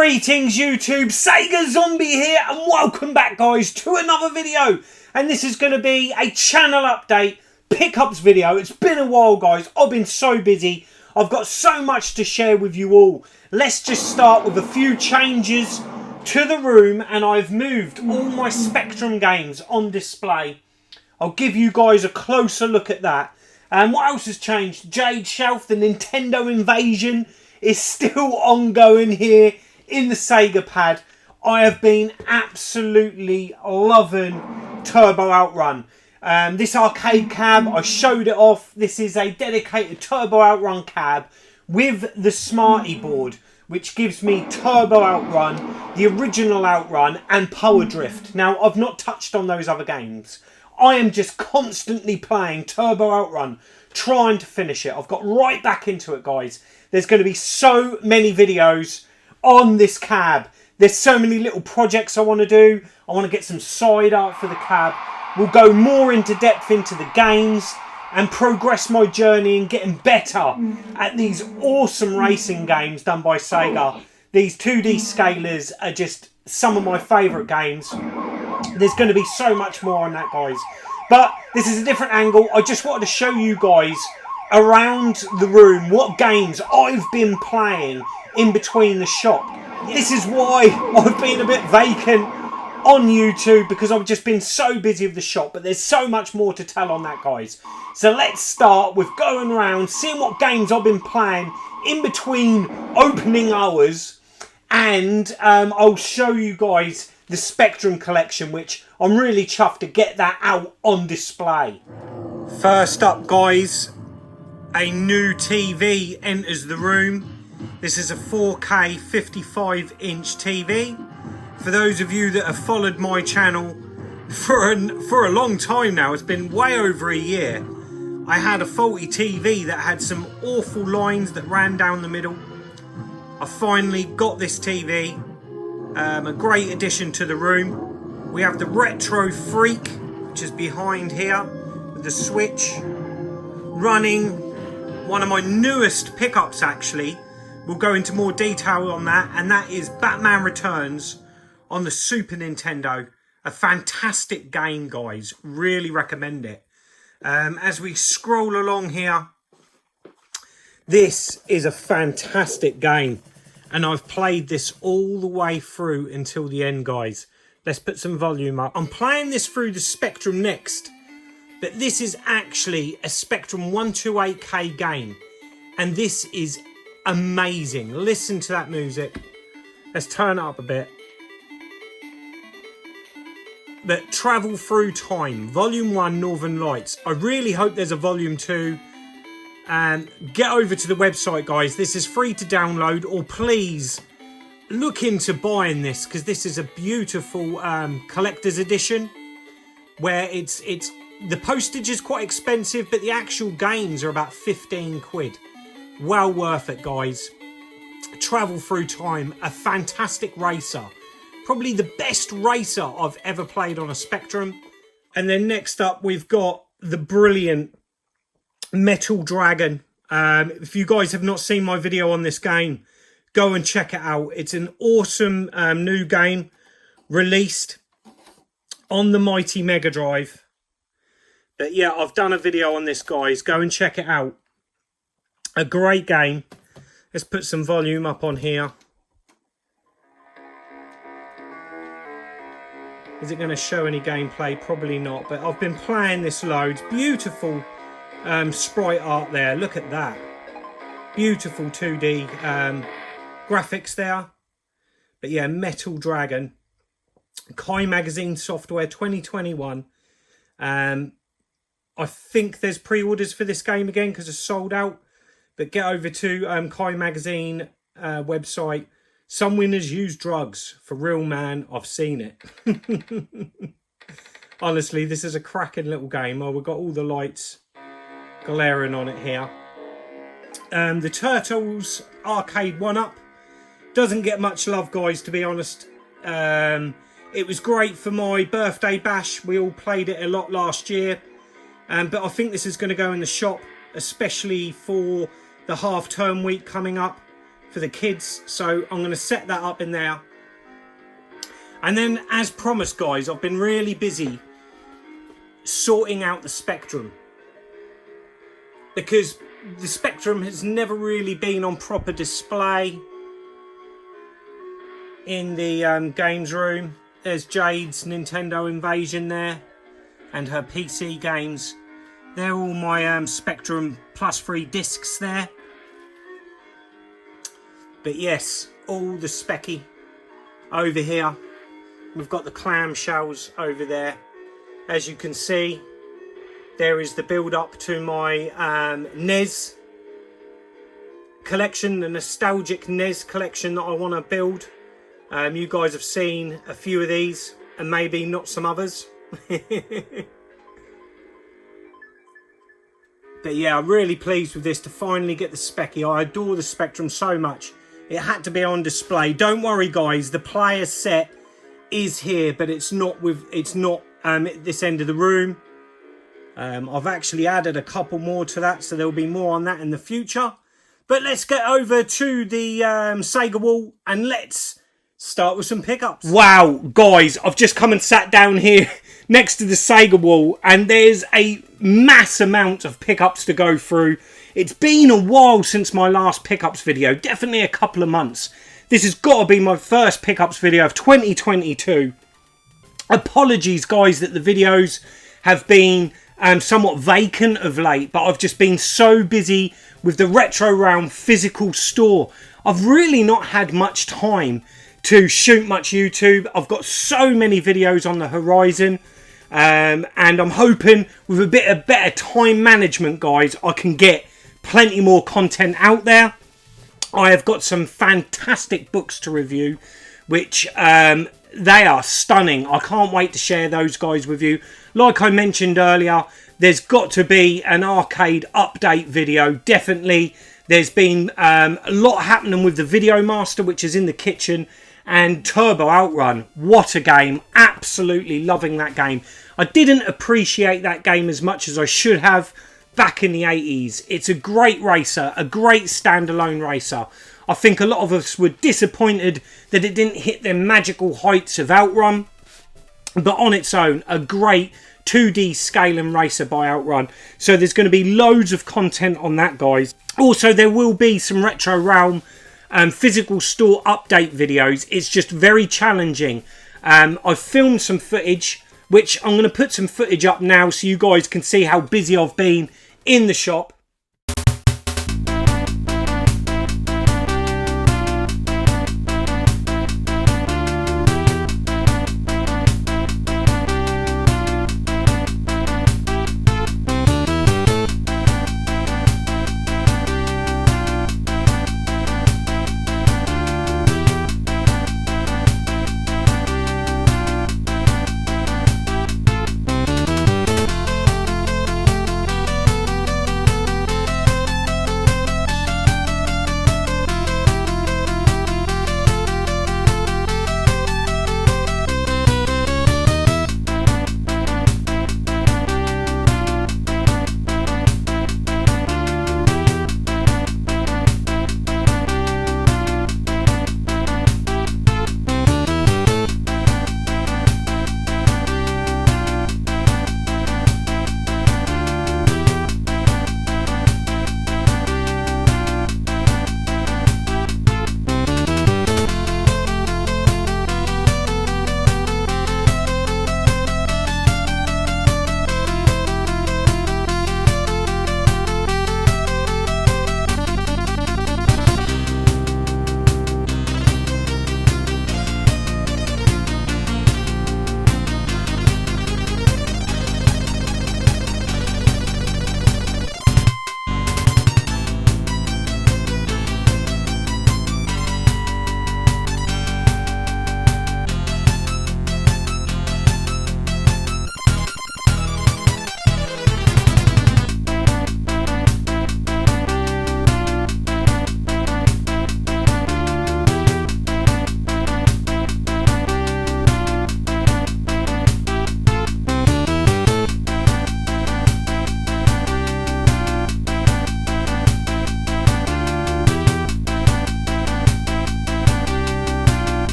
Greetings YouTube, Sega Zombie here and welcome back guys to another video. And this is going to be a channel update pickups video. It's been a while guys, I've been so busy. I've got so much to share with you all. Let's just start with a few changes to the room, and I've moved all my Spectrum games on display. I'll give you guys a closer look at that. And what else has changed? Jade Shelf, the Nintendo invasion is still ongoing here in the Sega pad. I have been absolutely loving Turbo Outrun. This arcade cab, I showed it off. This is a dedicated Turbo Outrun cab with the Smarty board, which gives me Turbo Outrun, the original Outrun, and Power Drift. Now, I've not touched on those other games. I am just constantly playing Turbo Outrun, trying to finish it. I've got right back into it, guys. There's going to be so many videos on this cab. There's so many little projects I want to do. I want to get some side art for the cab. We'll go more into depth into the games and progress my journey in getting better at these awesome racing games done by Sega. These 2D scalers are just some of my favourite games. There's going to be so much more on that, guys. But this is a different angle. I just wanted to show you guys around the room what games I've been playing in between the shop. This is why I've been a bit vacant on YouTube, because I've just been so busy with the shop, but there's so much more to tell on that, guys. So let's start with going around, seeing what games I've been playing in between opening hours, and I'll show you guys the Spectrum collection, which I'm really chuffed to get that out on display. First up, guys, a new TV enters the room. This is a 4K 55-inch TV. For those of you that have followed my channel for a long time now, it's been way over a year. I had a faulty TV that had some awful lines that ran down the middle. I finally got this TV, a great addition to the room. We have the Retro Freak, which is behind here with the switch, running one of my newest pickups actually. We'll go into more detail on that, and that is Batman Returns on the Super Nintendo. A fantastic game, guys. Really recommend it. As we scroll along here, this is a fantastic game, and I've played this all the way through until the end, guys. Let's put some volume up. I'm playing this through the Spectrum next, but this is actually a Spectrum 128K game, and this is amazing. Listen to that music. Let's turn it up a bit. But Travel Through Time, Volume 1, Northern Lights. I really hope there's a Volume 2. And get over to the website, guys. This is free to download, or please look into buying this, because this is a beautiful collector's edition, where it's the postage is quite expensive, but the actual games are about 15 quid. Well worth it, guys. Travel Through Time, a fantastic racer. Probably the best racer I've ever played on a Spectrum. And then next up, we've got the brilliant Metal Dragon. If you guys have not seen my video on this game, go and check it out. It's an awesome new game released on the mighty Mega Drive. But yeah, I've done a video on this, guys. Go and check it out. A great game. Let's put some volume up on here. Is it going to show any gameplay? Probably not, but I've been playing this loads. Beautiful sprite art there. Look at that. Beautiful 2D graphics there. But yeah, Metal Dragon. Kai Magazine Software 2021. I think there's pre-orders for this game again because it's sold out. But get over to Kai Magazine website. Some winners use drugs. For real, man, I've seen it. Honestly, this is a cracking little game. Oh, we've got all the lights glaring on it here. The Turtles arcade 1-up. Doesn't get much love, guys, to be honest. It was great for my birthday bash. We all played it a lot last year. But I think this is going to go in the shop, especially for the half-term week coming up. for the kids. So I'm going to set that up in there. And then, as promised, guys, I've been really busy sorting out the Spectrum, because the Spectrum has never really been on proper display in the games room. There's Jade's Nintendo Invasion there, and her PC games. They're all my Spectrum Plus 3 discs there. But yes, all the specky over here. We've got the clamshells over there. As you can see, there is the build up to my NES collection, the nostalgic NES collection that I want to build. You guys have seen a few of these, and maybe not some others. But yeah, I'm really pleased with this, to finally get the Specky. I adore the Spectrum so much. It had to be on display. Don't worry, guys, the player set is here, but it's not at this end of the room. I've actually added a couple more to that, so there'll be more on that in the future. But let's get over to the Sega wall, and let's start with some pickups. Wow, guys, I've just come and sat down here next to the Sega wall, and there's a mass amount of pickups to go through. It's been a while since my last pickups video, definitely a couple of months. This has got to be my first pickups video of 2022. Apologies, guys, that the videos have been somewhat vacant of late, but I've just been so busy with the Retro Realm physical store. I've really not had much time to shoot much YouTube. I've got so many videos on the horizon, and I'm hoping with a bit of better time management, guys, I can get plenty more content out there. I have got some fantastic books to review, which they are stunning. I can't wait to share those, guys, with you. Like I mentioned earlier, there's got to be an arcade update video, definitely. There's been a lot happening with the Video Master, which is in the kitchen, and Turbo Outrun. What a game. Absolutely loving that game. I didn't appreciate that game as much as I should have back in the 80s. It's a great racer, a great standalone racer. I think a lot of us were disappointed that it didn't hit the magical heights of Outrun, but on its own, a great 2D scaling racer by Outrun. So there's going to be loads of content on that, guys. Also, there will be some Retro Realm physical store update videos. It's just very challenging. I've filmed some footage, which I'm going to put some footage up now so you guys can see how busy I've been in the shop.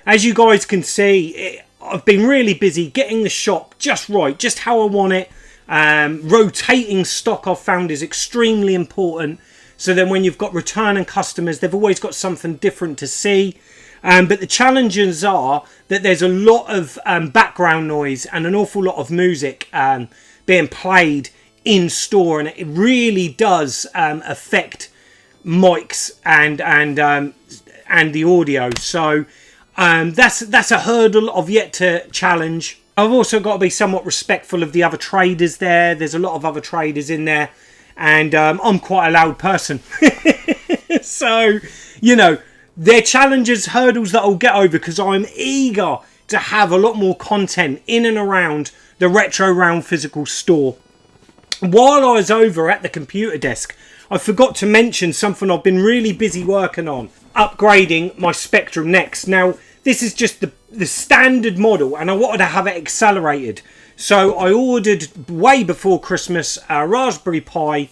As you guys can see, I've been really busy getting the shop just right, just how I want it. Rotating stock I've found is extremely important. So then when you've got returning customers, they've always got something different to see. But the challenges are that there's a lot of background noise and an awful lot of music being played in store, and it really does affect mics and the audio. So that's a hurdle I've yet to challenge. I've also got to be somewhat respectful of the other traders there. There's a lot of other traders in there, and I'm quite a loud person. So, you know, they're challenges, hurdles that I'll get over, because I'm eager to have a lot more content in and around the Retro Realm physical store. While I was over at the computer desk, I forgot to mention something I've been really busy working on. Upgrading my Spectrum Next. Now, this is just the standard model, and I wanted to have it accelerated. So I ordered way before Christmas a Raspberry Pi,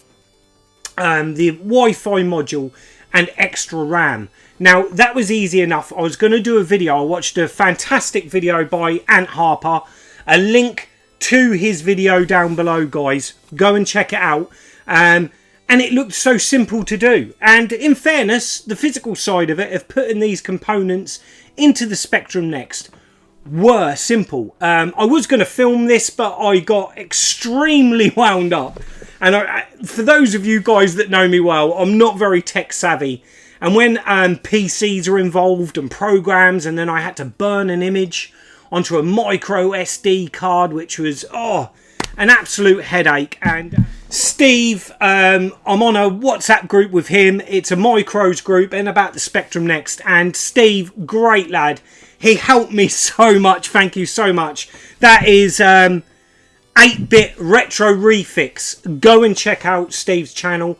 the Wi-Fi module, and extra RAM. Now, that was easy enough. I was going to do a video. I watched a fantastic video by Ant Harper. A link to his video down below, guys. Go and check it out. And it looked so simple to do. And in fairness, the physical side of it, of putting these components into the Spectrum Next, were simple. I was going to film this, but I got extremely wound up. And for those of you guys that know me well, I'm not very tech savvy. And when PCs are involved and programs, and then I had to burn an image onto a micro SD card, which was, an absolute headache. And Steve, I'm on a WhatsApp group with him. It's a micros group and about the Spectrum Next. And Steve, great lad. He helped me so much. Thank you so much. That is 8-bit Retro Refix. Go and check out Steve's channel.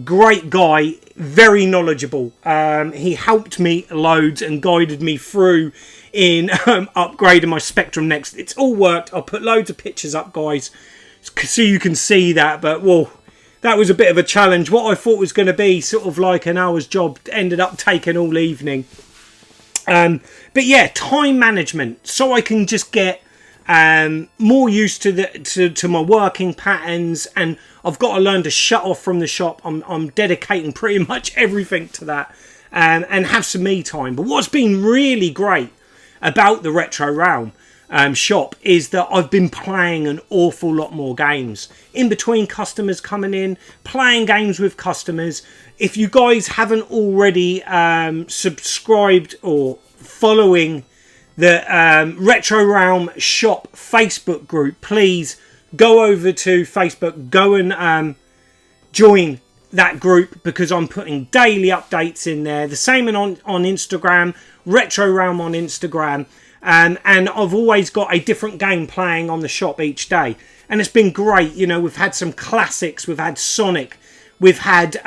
Great guy, very knowledgeable. He helped me loads and guided me through in upgrading my Spectrum Next. It's all worked. I'll put loads of pictures up, guys, so you can see that. But, whoa, that was a bit of a challenge. What I thought was going to be sort of like an hour's job ended up taking all evening. But yeah, time management, so I can just get more used to my working patterns, and I've got to learn to shut off from the shop. I'm dedicating pretty much everything to that, and have some me time. But what's been really great about the Retro Realm shop is that I've been playing an awful lot more games in between customers coming in, playing games with customers. If you guys haven't already subscribed or following the Retro Realm shop Facebook group, please go over to Facebook, go and join that group, because I'm putting daily updates in there. The same on Instagram, Retro Realm on Instagram, and I've always got a different game playing on the shop each day, and it's been great. You know, we've had some classics, we've had Sonic, we've had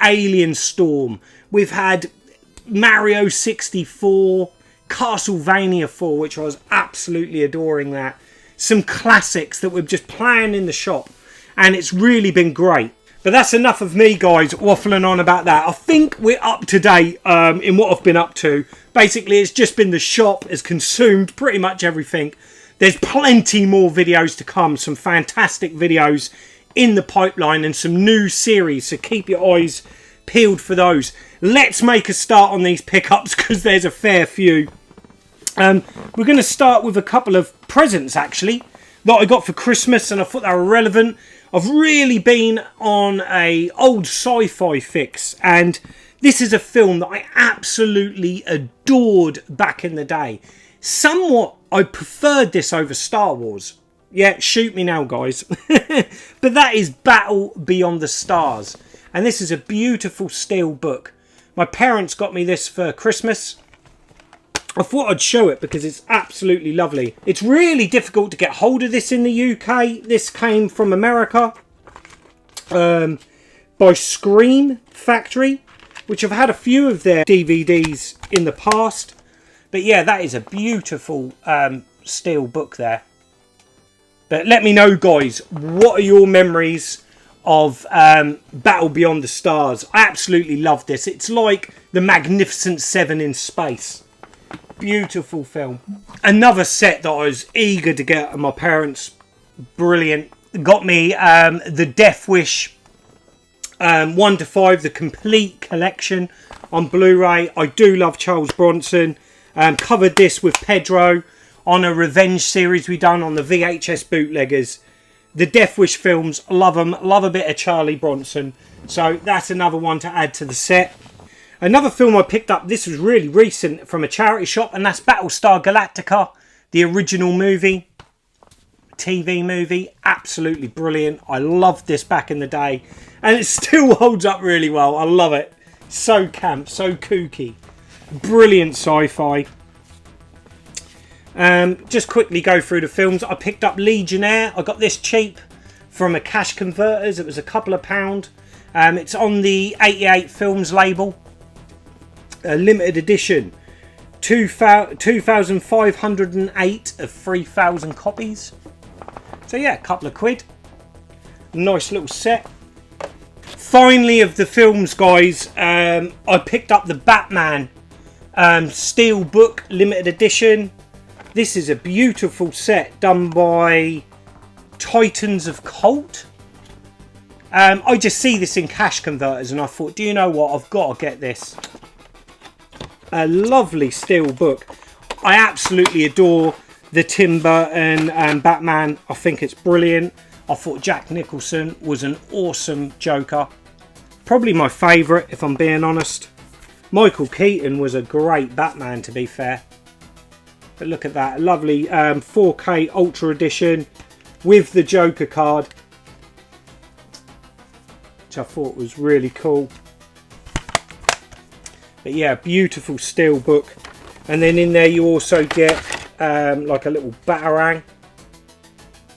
Alien Storm, we've had Mario 64, Castlevania 4, which I was absolutely adoring that. Some classics that we're just playing in the shop, and it's really been great. But that's enough of me, guys, waffling on about that. I think we're up to date in what I've been up to. Basically, it's just been the shop has consumed pretty much everything. There's plenty more videos to come, some fantastic videos in the pipeline, and some new series, so keep your eyes peeled for those. Let's make a start on these pickups, because there's a fair few. We're going to start with a couple of presents, actually, that I got for Christmas, and I thought they were relevant. I've really been on a old sci-fi fix, and this is a film that I absolutely adored back in the day. Somewhat, I preferred this over Star Wars. Yeah, shoot me now, guys. But that is Battle Beyond the Stars, and this is a beautiful steel book. My parents got me this for Christmas. I thought I'd show it because it's absolutely lovely. It's really difficult to get hold of this in the UK. This came from America by Scream Factory, which I've had a few of their DVDs in the past. But yeah, that is a beautiful steel book there. But let me know, guys, what are your memories of Battle Beyond the Stars? I absolutely love this. It's like the Magnificent Seven in space. Beautiful film. Another set that I was eager to get at my parents. Brilliant. Got me the Death Wish 1 to 5, the complete collection on Blu-ray. I do love Charles Bronson. Covered this with Pedro on a Revenge series we done on the VHS bootleggers. The Death Wish films, love them. Love a bit of Charlie Bronson. So that's another one to add to the set. Another film I picked up, this was really recent, from a charity shop, and that's Battlestar Galactica, the original movie, TV movie. Absolutely brilliant. I loved this back in the day, and it still holds up really well. I love it. So camp, so kooky. Brilliant sci-fi. Just quickly go through the films. I picked up Legionnaire. I got this cheap from a cash converters. It was a couple of £. It's on the 88 Films label. A limited edition. 2,508 of 3,000 copies. So yeah, a couple of £. Nice little set. Finally, of the films, guys, I picked up the Batman Steel Book limited edition. This is a beautiful set done by Titans of Colt. I just see this in cash converters and I thought, do you know what? I've got to get this. A lovely steel book. I absolutely adore the Tim Burton Batman. I think it's brilliant. I thought Jack Nicholson was an awesome Joker. Probably my favourite, if I'm being honest. Michael Keaton was a great Batman, to be fair. But look at that. Lovely 4K Ultra Edition with the Joker card, which I thought was really cool. But yeah, beautiful steel book. And then in there you also get like a little Batarang,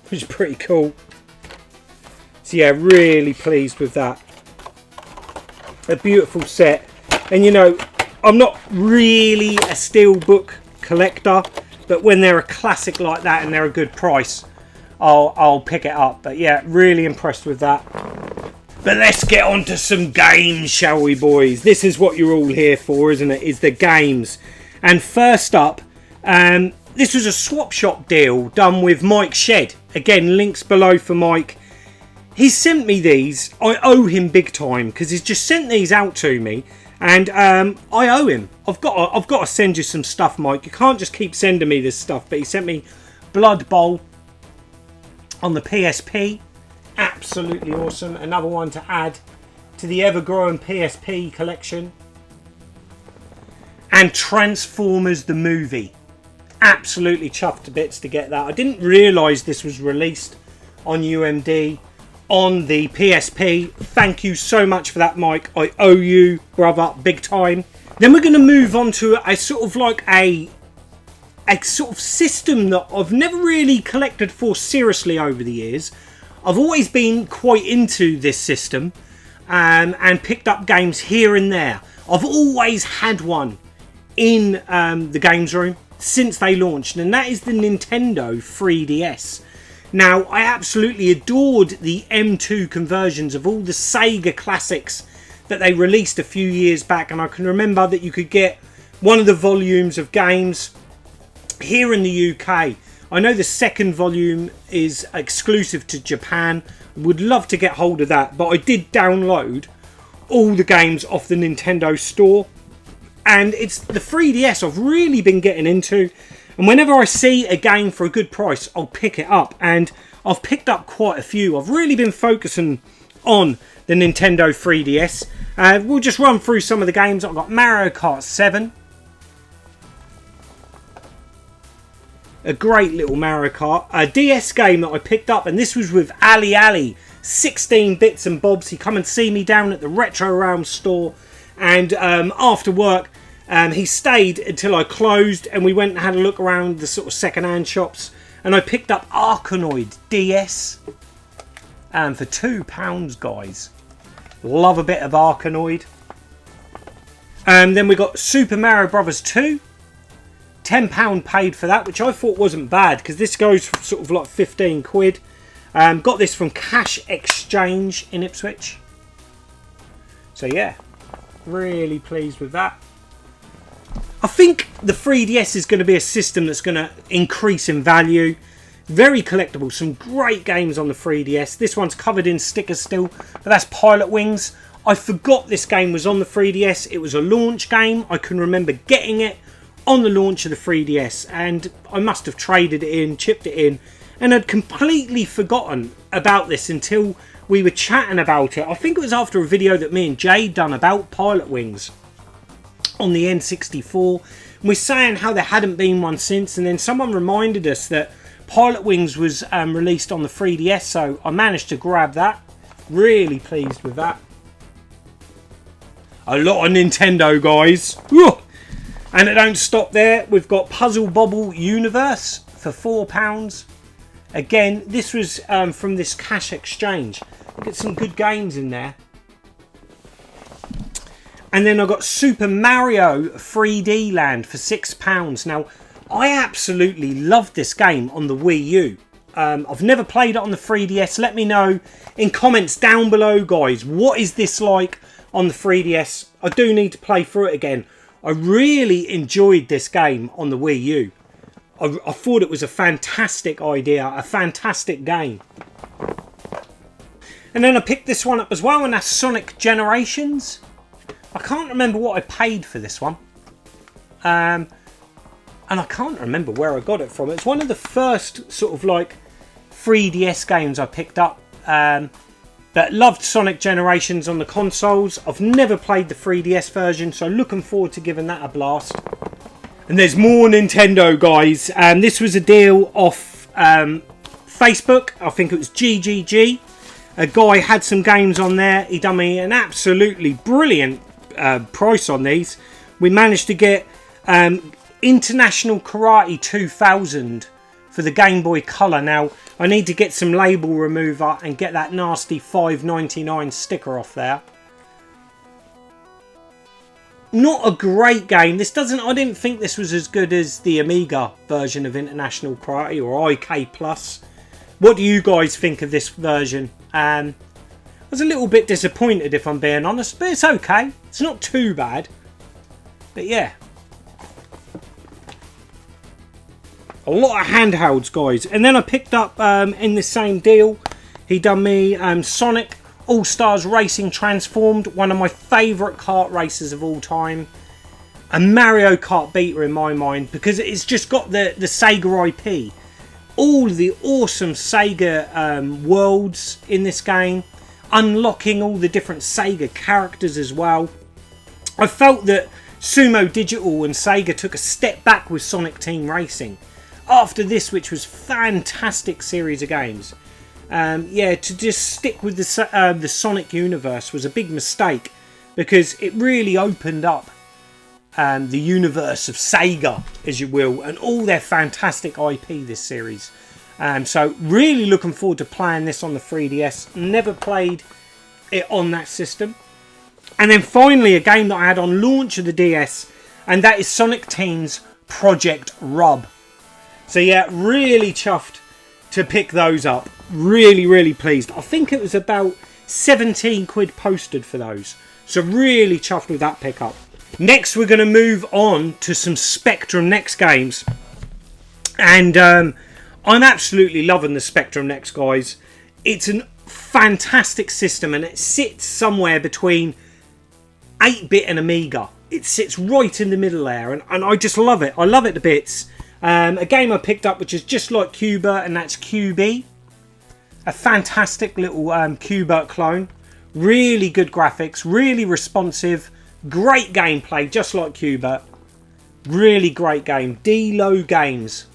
which is pretty cool. So yeah, really pleased with that. A beautiful set. And you know, I'm not really a steel book collector, but when they're a classic like that and they're a good price, I'll pick it up. But yeah, really impressed with that. But let's get on to some games, shall we, boys? This is what you're all here for, isn't it? Is the games. And first up, this was a swap shop deal done with Mike Shed. Again, links below for Mike. He sent me these. I owe him big time because he's just sent these out to me, and I owe him. I've got to send you some stuff, Mike. You can't just keep sending me this stuff. But he sent me Blood Bowl on the PSP. Absolutely awesome. Another one to add to the ever-growing PSP collection. And Transformers the movie. Absolutely chuffed to bits to get that. I didn't realise this was released on UMD on the PSP. Thank you so much for that, Mike. I owe you, brother, big time. Then we're going to move on to a sort of like a sort of system that I've never really collected for seriously over the years. I've always been quite into this system and picked up games here and there. I've always had one in the games room since they launched, and that is the Nintendo 3DS. Now, I absolutely adored the M2 conversions of all the Sega classics that they released a few years back, and I can remember that you could get one of the volumes of games here in the UK. I know the second volume is exclusive to Japan. Would love to get hold of that, but I did download all the games off the Nintendo store, and it's the 3DS I've really been getting into. And whenever I see a game for a good price, I'll pick it up, and I've picked up quite a few. I've really been focusing on the Nintendo 3DS. We'll just run through some of the games. I've got Mario Kart 7. A great little Mario Kart. A DS game that I picked up, and this was with Ali. 16 bits and bobs. He come and see me down at the Retro Realm store, and after work he stayed until I closed, and we went and had a look around the sort of second-hand shops, and I picked up Arkanoid DS for £2, guys. Love a bit of Arkanoid. Then we got Super Mario Bros. 2. £10 paid for that, which I thought wasn't bad, because this goes for sort of like 15 quid. Got this from Cash Exchange in Ipswich. So yeah, really pleased with that. I think the 3DS is going to be a system that's going to increase in value. Very collectible. Some great games on the 3DS. This one's covered in stickers still, but that's Pilot Wings. I forgot this game was on the 3DS. It was a launch game. I can remember getting it on the launch of the 3DS, and I must have traded it in, chipped it in, and had completely forgotten about this until we were chatting about it. I think it was after a video that me and Jay done about Pilot Wings on the N64. And we're saying how there hadn't been one since, and then someone reminded us that Pilot Wings was released on the 3DS, so I managed to grab that. Really pleased with that. A lot of Nintendo, guys. Whew. And it don't stop there. We've got Puzzle Bobble Universe for £4. Again, this was from this cash exchange. Get some good games in there. And then I got Super Mario 3D Land for £6. Now, I absolutely loved this game on the Wii U. I've never played it on the 3DS. Let me know in comments down below, guys. What is this like on the 3DS? I do need to play through it again. I really enjoyed this game on the Wii U. I thought it was a fantastic idea, a fantastic game. And then I picked this one up as well, and that's Sonic Generations. I can't remember what I paid for this one. And I can't remember where I got it from. It's one of the first sort of like 3DS games I picked up. But loved Sonic Generations on the consoles. I've never played the 3DS version, so looking forward to giving that a blast. And there's more Nintendo, guys. This was a deal off Facebook. I think it was GGG. A guy had some games on there. He done me an absolutely brilliant price on these. We managed to get International Karate 2000 for the Game Boy Color. Now, I need to get some label remover and get that nasty $5.99 sticker off there. Not a great game. This doesn't. I didn't think this was as good as the Amiga version of International Karate or IK Plus. What do you guys think of this version? I was a little bit disappointed, if I'm being honest, but it's okay. It's not too bad. But yeah. A lot of handhelds, guys. And then I picked up, in the same deal, he done me Sonic All-Stars Racing Transformed. One of my favourite kart races of all time. A Mario Kart beater in my mind, because it's just got the Sega IP. All the awesome Sega worlds in this game. Unlocking all the different Sega characters as well. I felt that Sumo Digital and Sega took a step back with Sonic Team Racing. After this, which was fantastic series of games. Yeah, to just stick with the Sonic universe was a big mistake. Because it really opened up the universe of Sega, as you will, and all their fantastic IP this series. So really looking forward to playing this on the 3DS. Never played it on that system. And then finally a game that I had on launch of the DS, and that is Sonic Team's Project Rub. So yeah, really chuffed to pick those up. Really, really pleased. I think it was about 17 quid posted for those. So really chuffed with that pickup. Next, we're going to move on to some Spectrum Next games. And I'm absolutely loving the Spectrum Next, guys. It's a fantastic system, and it sits somewhere between 8-bit and Amiga. It sits right in the middle there, and I just love it. I love it to bits. A game I picked up which is just like Qbert, and that's QB. A fantastic little Qbert clone. Really good graphics, really responsive. Great gameplay, just like Qbert. Really great game. D-Lo Games.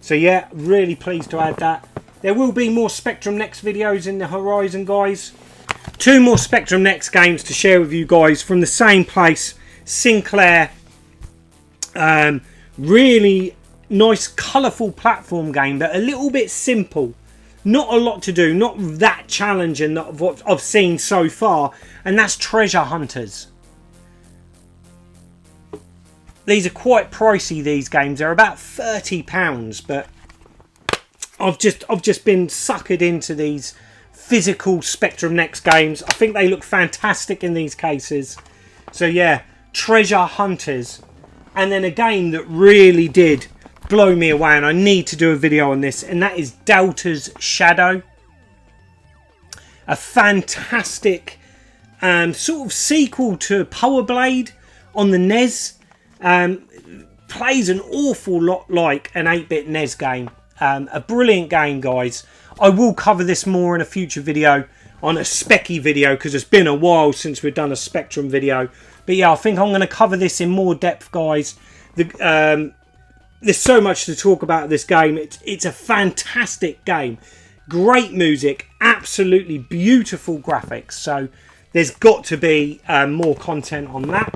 So yeah, really pleased to add that. There will be more Spectrum Next videos in the horizon, guys. 2 more Spectrum Next games to share with you guys from the same place. Sinclair. Really nice, colourful platform game, but a little bit simple. Not a lot to do, not that challenging that what I've seen so far, and that's Treasure Hunters. These are quite pricey, these games. They're about £30, but I've just been suckered into these physical Spectrum Next games. I think they look fantastic in these cases. So yeah, Treasure Hunters. And then a game that really did blow me away, and I need to do a video on this, and that is Delta's Shadow. A fantastic sort of sequel to Power Blade on the NES. Plays an awful lot like an 8-bit NES game. A brilliant game, guys. I will cover this more in a future video, on a Specky video, because it's been a while since we've done a Spectrum video. But yeah, I think I'm going to cover this in more depth, guys. There's so much to talk about this game. It's a fantastic game. Great music, absolutely beautiful graphics. So there's got to be more content on that.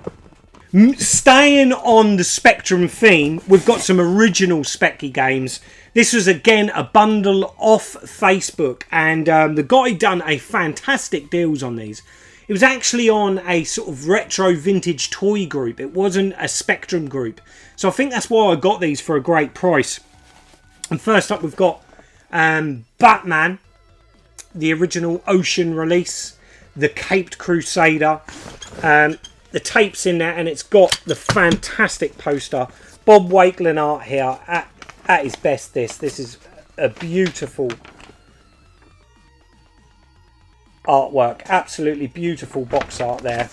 Staying on the Spectrum theme, we've got some original Specky games. This was again a bundle off Facebook, and the guy done a fantastic deals on these. It was actually on a sort of retro vintage toy group. It wasn't a Spectrum group. So I think that's why I got these for a great price. And first up we've got Batman, the original Ocean release, the Caped Crusader. The tape's in there, and it's got the fantastic poster. Bob Wakelin art here at his best. This is a beautiful artwork, absolutely beautiful box art there.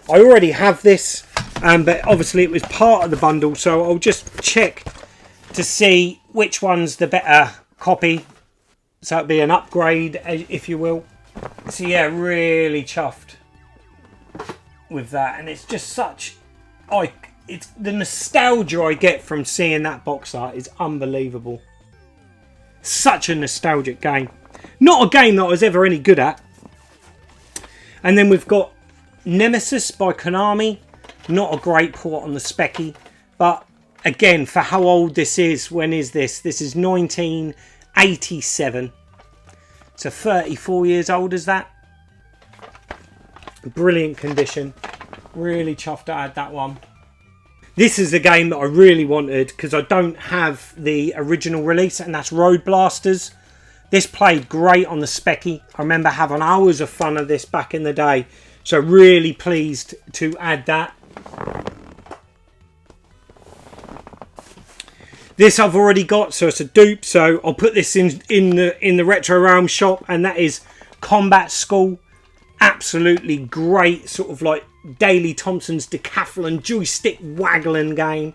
I already have this, but obviously it was part of the bundle, so I'll just check to see which one's the better copy. So it'd be an upgrade, if you will. So yeah, really chuffed with that, and it's just such, it's the nostalgia I get from seeing that box art is unbelievable. Such a nostalgic game. Not a game that I was ever any good at. And then we've got Nemesis by Konami. Not a great port on the Specky, but again, for how old this is, when is this? This is 1987. So 34 years old is that. Brilliant condition. Really chuffed to add that one. This is the game that I really wanted, because I don't have the original release, and that's Road Blasters. This played great on the Specky. I remember having hours of fun of this back in the day. So really pleased to add that. This I've already got, so it's a dupe. So I'll put this in the Retro Realm shop, and that is Combat School. Absolutely great, sort of like Daley Thompson's Decathlon joystick waggling game.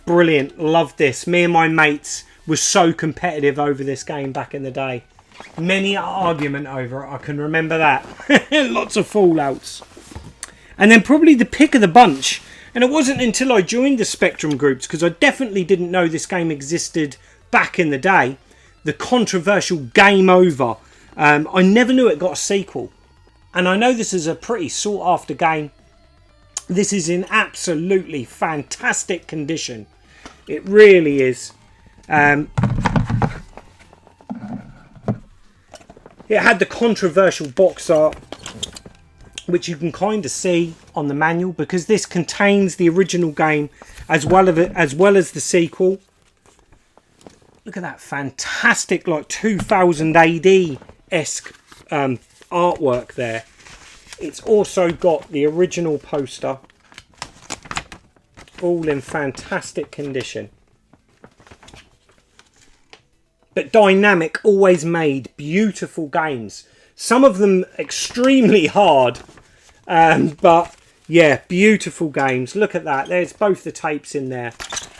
Brilliant, loved this. Me and my mates were so competitive over this game back in the day. Many an argument over it, I can remember that. Lots of fallouts. And then probably the pick of the bunch, and it wasn't until I joined the Spectrum groups, because I definitely didn't know this game existed back in the day, the controversial Game Over. I never knew it got a sequel. And I know this is a pretty sought after game. This is in absolutely fantastic condition. It really is. It had the controversial box art, which you can kind of see on the manual, because this contains the original game as well as the sequel. Look at that fantastic, like 2000 AD-esque artwork there. It's also got the original poster, all in fantastic condition. But Dynamic always made beautiful games. Some of them extremely hard, but yeah, beautiful games. Look at that. There's both the tapes in there.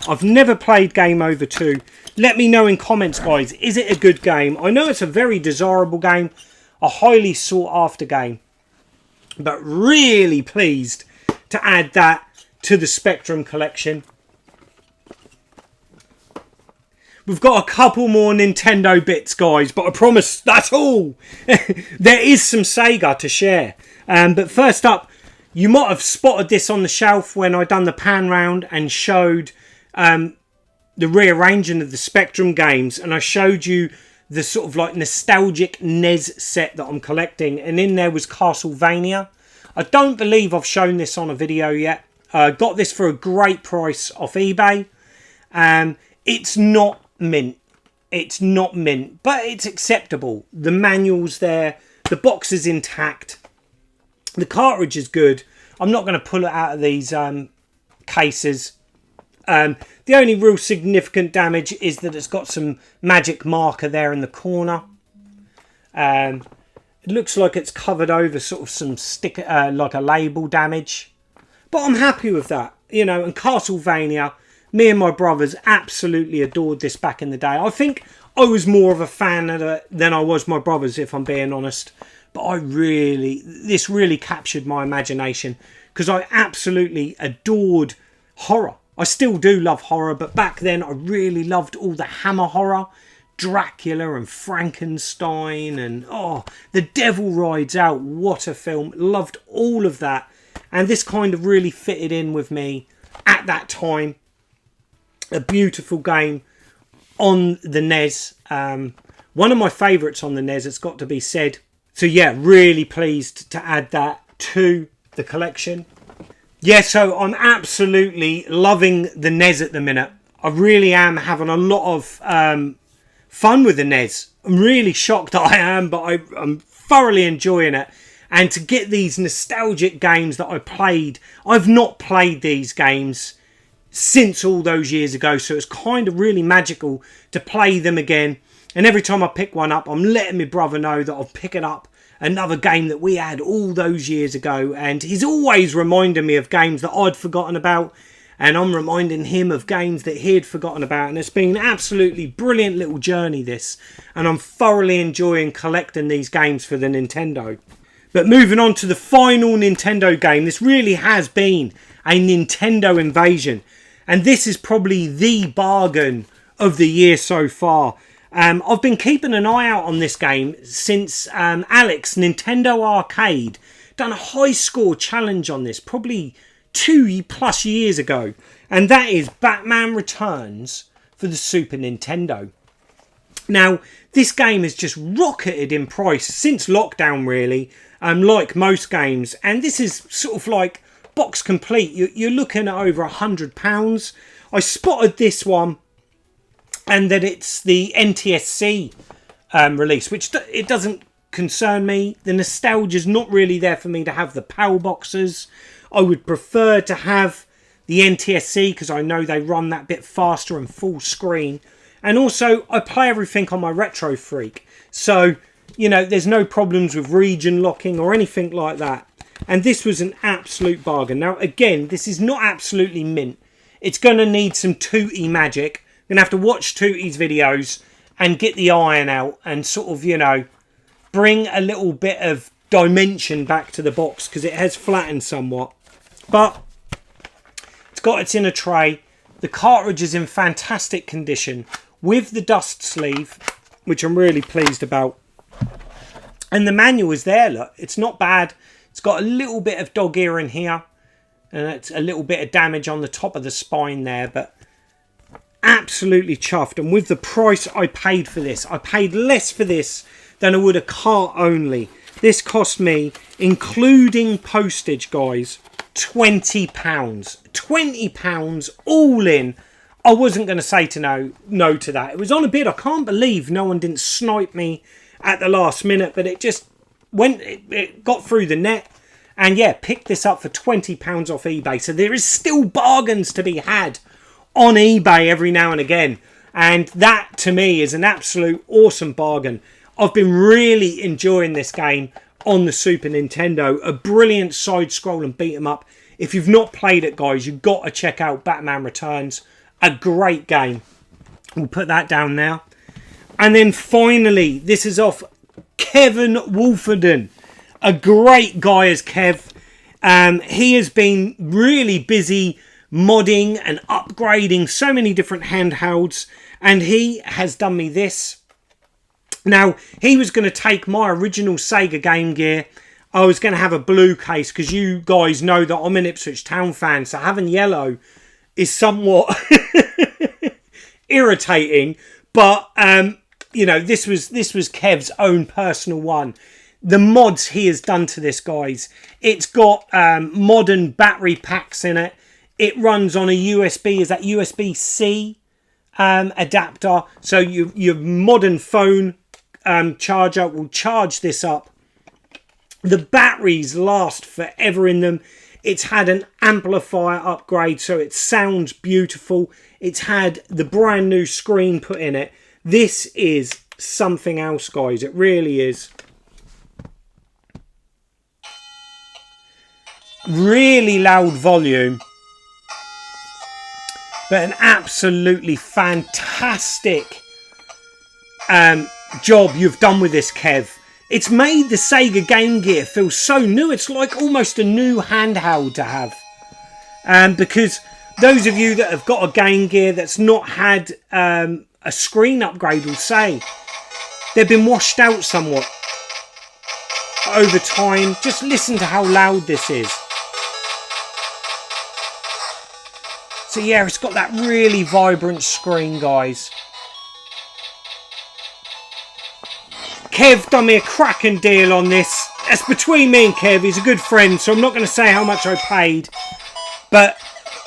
I've never played Game Over 2. Let me know in comments, guys. Is it a good game? I know it's a very desirable game, a highly sought after game, but really pleased to add that to the Spectrum collection. We've got a couple more Nintendo bits, guys, but I promise that's all. There is some Sega to share. But first up, you might have spotted this on the shelf when I done the pan round and showed the rearranging of the Spectrum games, and I showed you the sort of like nostalgic NES set that I'm collecting, and in there was Castlevania. I don't believe I've shown this on a video yet. I got this for a great price off eBay. It's not mint. It's not mint, but it's acceptable. The manual's there. The box is intact. The cartridge is good. I'm not going to pull it out of these cases. The only real significant damage is that it's got some magic marker there in the corner. It looks like it's covered over sort of some sticker, like a label damage. But I'm happy with that, you know. And Castlevania, me and my brothers absolutely adored this back in the day. I think I was more of a fan of it than I was my brothers, if I'm being honest. But this really captured my imagination, because I absolutely adored horror. I still do love horror, but back then I really loved all the Hammer horror. Dracula and Frankenstein and, oh, The Devil Rides Out. What a film. Loved all of that. And this kind of really fitted in with me at that time. A beautiful game on the NES. One of my favourites on the NES, it's got to be said. So yeah, really pleased to add that to the collection. Yeah, so I'm absolutely loving the NES at the minute. I really am having a lot of fun with the NES. I'm really shocked that I am, but I'm thoroughly enjoying it. And to get these nostalgic games that I played, I've not played these games since all those years ago, so it's kind of really magical to play them again. And every time I pick one up, I'm letting my brother know that I'm picking up another game that we had all those years ago. And he's always reminding me of games that I'd forgotten about, and I'm reminding him of games that he'd forgotten about. And it's been an absolutely brilliant little journey, this. And I'm thoroughly enjoying collecting these games for the Nintendo. But moving on to the final Nintendo game, this really has been a Nintendo invasion. And this is probably the bargain of the year so far. I've been keeping an eye out on this game since Alex, Nintendo Arcade, done a high score challenge on this, probably 2+ years ago. And that is Batman Returns for the Super Nintendo. Now, this game has just rocketed in price since lockdown, really. Like most games, and this is sort of like box complete. You're looking at over £100. I spotted this one, and that it's the NTSC release, which it doesn't concern me. The nostalgia's not really there for me to have the PAL boxes. I would prefer to have the NTSC because I know they run that bit faster and full screen. And also, I play everything on my Retro Freak, so you know, there's no problems with region locking or anything like that. And this was an absolute bargain. Now, again, this is not absolutely mint. It's going to need some Tootie magic. You're going to have to watch Tootie's videos and get the iron out and sort of, you know, bring a little bit of dimension back to the box, because it has flattened somewhat. But it's got its inner tray. The cartridge is in fantastic condition with the dust sleeve, which I'm really pleased about. And the manual is there, look. It's not bad. It's got a little bit of dog ear in here. And it's a little bit of damage on the top of the spine there. But absolutely chuffed. And with the price I paid for this, I paid less for this than I would a cart only. This cost me, including postage, guys, £20. £20 all in. I wasn't going to say no to that. It was on a bid. I can't believe no one didn't snipe me at the last minute, but it just went, it got through the net. And yeah, picked this up for £20 off eBay. So there is still bargains to be had on eBay every now and again. And that, to me, is an absolute awesome bargain. I've been really enjoying this game on the Super Nintendo. A brilliant side-scroll and beat-em-up. If you've not played it, guys, you've got to check out Batman Returns. A great game. We'll put that down now. And then finally, this is off Kevin Wolfenden. A great guy as Kev. He has been really busy modding and upgrading so many different handhelds. And he has done me this. Now, he was going to take my original Sega Game Gear. I was going to have a blue case because you guys know that I'm an Ipswich Town fan. So having yellow is somewhat irritating. But you know, this was Kev's own personal one. The mods he has done to this, guys. It's got modern battery packs in it. It runs on a USB. Is that USB-C adapter? So your modern phone charger will charge this up. The batteries last forever in them. It's had an amplifier upgrade, so it sounds beautiful. It's had the brand new screen put in it. This is something else, guys. It really is. Really loud volume, but an absolutely fantastic job you've done with this, Kev. It's made the Sega Game Gear feel so new. It's like almost a new handheld to have. Because those of you that have got a Game Gear that's not had a screen upgrade will say they've been washed out somewhat over time. Just listen to how loud this is. So yeah, it's got that really vibrant screen, guys. Kev done me a cracking deal on this. That's between me and Kev. He's a good friend, so I'm not going to say how much I paid. But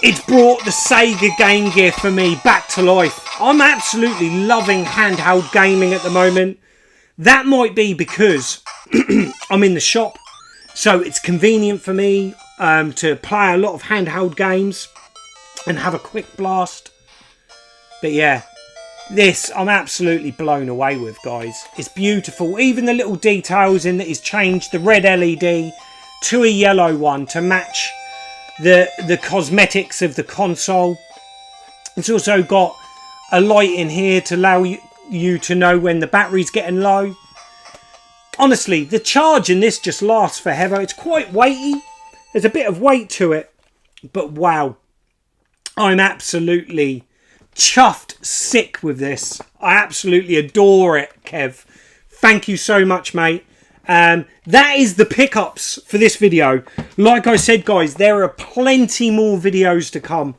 it's brought the Sega Game Gear for me back to life. I'm absolutely loving handheld gaming at the moment. That might be because I'm in the shop, so it's convenient for me to play a lot of handheld games and have a quick blast. But yeah, this I'm absolutely blown away with, guys. It's beautiful. Even the little details in that he's changed the red LED to a yellow one to match the cosmetics of the console. It's also got a light in here to allow you to know when the battery's getting low. Honestly, the charge in this just lasts forever. It's quite weighty. There's a bit of weight to it, but wow. I'm absolutely chuffed sick with this. I absolutely adore it, Kev. Thank you so much, mate. That is the pickups for this video. Like I said, guys, there are plenty more videos to come.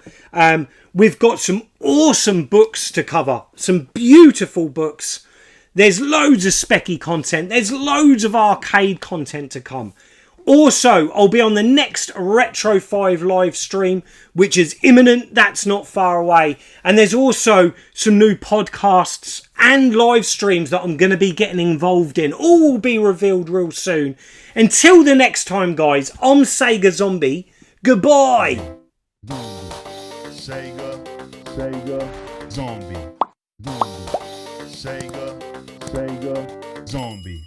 We've got some awesome books to cover. Some beautiful books. There's loads of specky content. There's loads of arcade content to come. Also, I'll be on the next Retro 5 live stream, which is imminent. That's not far away. And there's also some new podcasts and live streams that I'm going to be getting involved in. All will be revealed real soon. Until the next time, guys, I'm Sega Zombie. Goodbye. Sega Zombie. Sega Zombie.